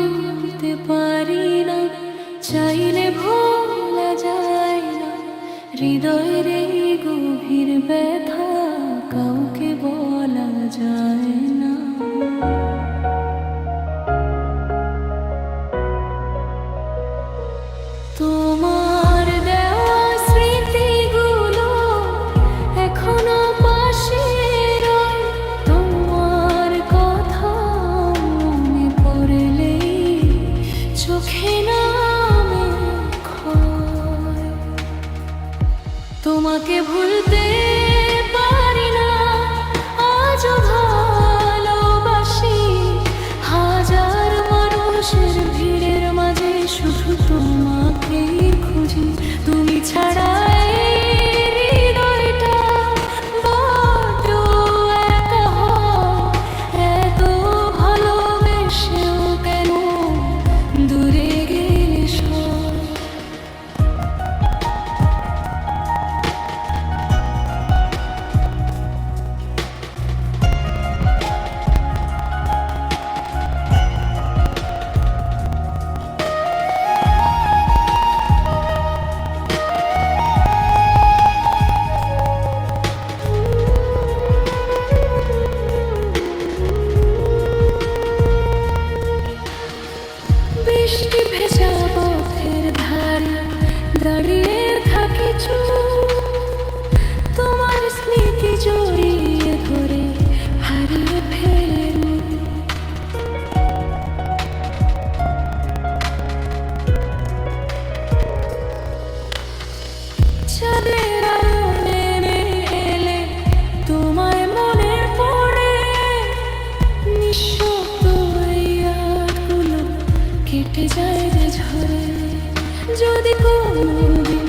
ভুলতে পারি না, চাইলে ভোলা যায় না। হৃদয়ের এই গভীর ব্যথা কাউকে বলা যায় না। তোমার দেওয়া স্মৃতিগুলো এখনো পাশে রয়। তোমার কথা মনে পড়লেই চোখে নামে ক্ষয়। তোমাকে ভুলতে পারি না, আজও ভালোবাসি। হাজার মানুষের ভিড়ের মাঝে শুধু তোমাকেই খুঁজি। তুমি ছাড়া এই হৃদয়টা বড্ড একা হয়। এত ভালোবেসেও কেন দূরে গেলে সব। বৃষ্টি ভেজা পথের ধারে দাঁড়িয়ে থাকি চুপ। তোমার স্মৃতি জড়িয়ে ধরে হারিয়ে ফেলে রূপ। চাঁদের আলো নেমে এলে তোমায় মনে পড়ে। নিঃশব্দ এই রাতগুলো কেটে যায় যে ঝরে। যদি কোনোদিন